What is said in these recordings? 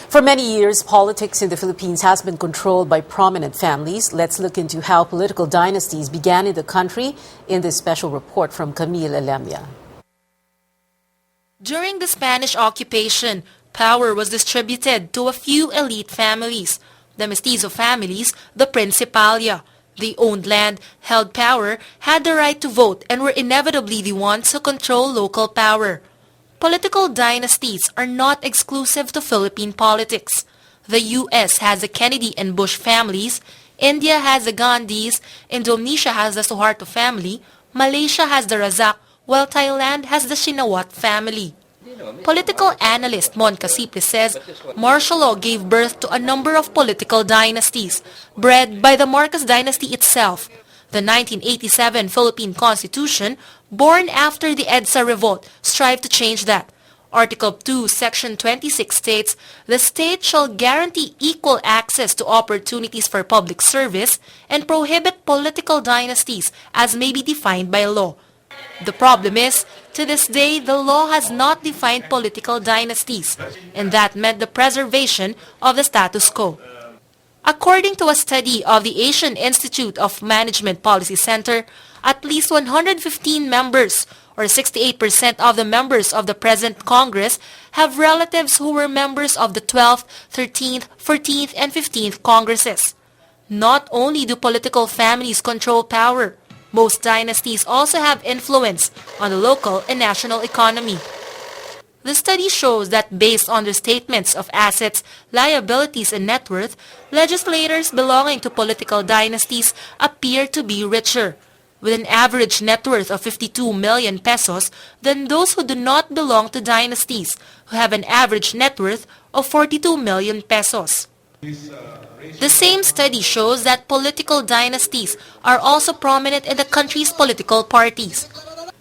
For many years, politics in the Philippines has been controlled by prominent families. Let's look into how political dynasties began in the country in this special report from Camille Alemia. During the Spanish occupation, power was distributed to a few elite families, the mestizo families, the Principalia. They owned land, held power, had the right to vote, and were inevitably the ones who control local power. Political dynasties are not exclusive to Philippine politics. The U.S. has the Kennedy and Bush families, India has the Gandhis, Indonesia has the Suharto family, Malaysia has the Razak, while Thailand has the Shinawat family. Political analyst Mon Casiple says martial law gave birth to a number of political dynasties, bred by the Marcos dynasty itself. The 1987 Philippine Constitution, born after the EDSA revolt, strived to change that. Article 2, Section 26 states, the state shall guarantee equal access to opportunities for public service and prohibit political dynasties as may be defined by law. The problem is, to this day, the law has not defined political dynasties, and that meant the preservation of the status quo. According to a study of the Asian Institute of Management Policy Center, at least 115 members, or 68% of the members of the present Congress, have relatives who were members of the 12th, 13th, 14th, and 15th Congresses. Not only do political families control power, most dynasties also have influence on the local and national economy. The study shows that based on their statements of assets, liabilities, and net worth, legislators belonging to political dynasties appear to be richer, with an average net worth of 52 million pesos, than those who do not belong to dynasties, who have an average net worth of 42 million pesos. The same study shows that political dynasties are also prominent in the country's political parties.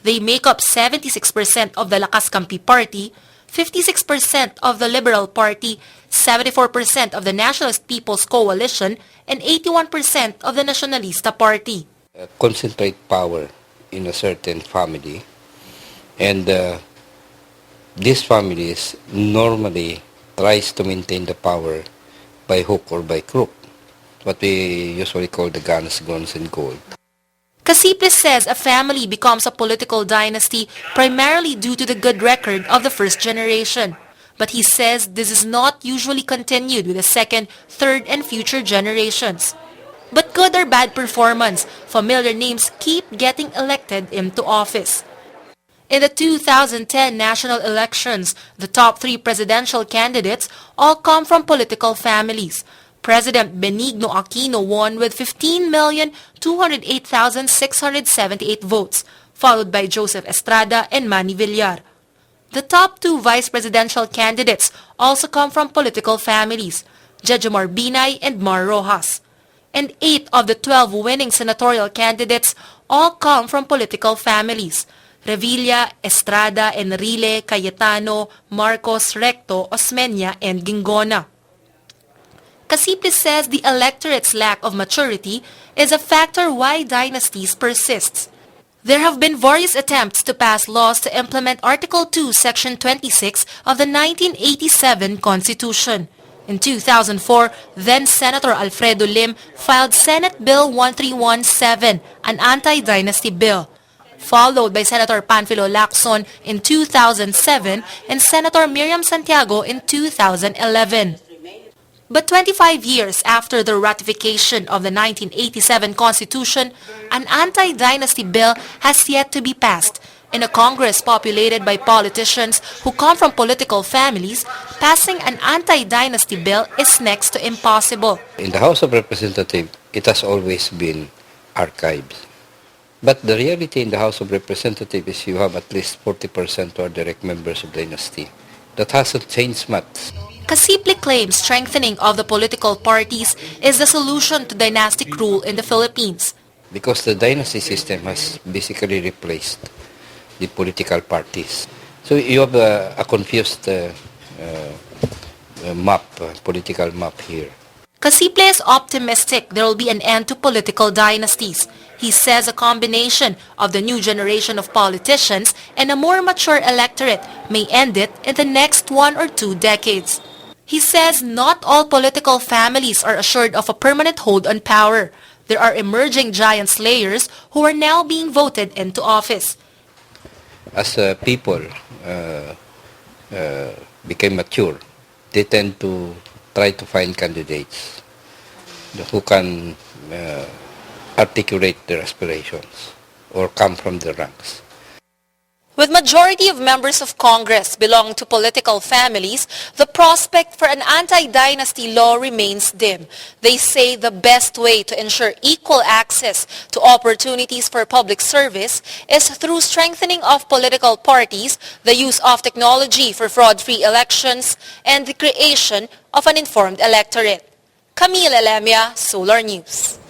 They make up 76% of the Lakas Kampi Party, 56% of the Liberal Party, 74% of the Nationalist People's Coalition, and 81% of the Nacionalista Party. Concentrate power in a certain family, and these families normally tries to maintain the power by hook or by crook, what we usually call the guns, and gold. Casiple says a family becomes a political dynasty primarily due to the good record of the first generation. But he says this is not usually continued with the second, third, and future generations. But good or bad performance, familiar names keep getting elected into office. In the 2010 national elections, the top 3 presidential candidates all come from political families. President Benigno Aquino won with 15,208,678 votes, followed by Joseph Estrada and Manny Villar. The top 2 vice presidential candidates also come from political families, Jejomar Binay and Mar Rojas. And 8 of the 12 winning senatorial candidates all come from political families, Revilla, Estrada, Enrile, Cayetano, Marcos, Recto, Osmeña, and Gingona. Casiple says the electorate's lack of maturity is a factor why dynasties persist. There have been various attempts to pass laws to implement Article 2, Section 26 of the 1987 Constitution. In 2004, then-Senator Alfredo Lim filed Senate Bill 1317, an anti-dynasty bill, followed by Senator Panfilo Lacson in 2007 and Senator Miriam Santiago in 2011. But 25 years after the ratification of the 1987 Constitution, an anti-dynasty bill has yet to be passed. In a Congress populated by politicians who come from political families, passing an anti-dynasty bill is next to impossible. In the House of Representatives, it has always been archived. But the reality in the House of Representatives is you have at least 40% who are direct members of dynasty. That hasn't changed much. Casiple claims strengthening of the political parties is the solution to dynastic rule in the Philippines. Because the dynasty system has basically replaced the political parties. So you have a confused political map here. Casiple is optimistic there will be an end to political dynasties. He says a combination of the new generation of politicians and a more mature electorate may end it in the next 1 or 2 decades. He says not all political families are assured of a permanent hold on power. There are emerging giant slayers who are now being voted into office. As people became mature, they tend to try to find candidates who can articulate their aspirations or come from the ranks. With majority of members of Congress belonging to political families, the prospect for an anti-dynasty law remains dim. They say the best way to ensure equal access to opportunities for public service is through strengthening of political parties, the use of technology for fraud-free elections, and the creation of an informed electorate. Camille Elemia, Solar News.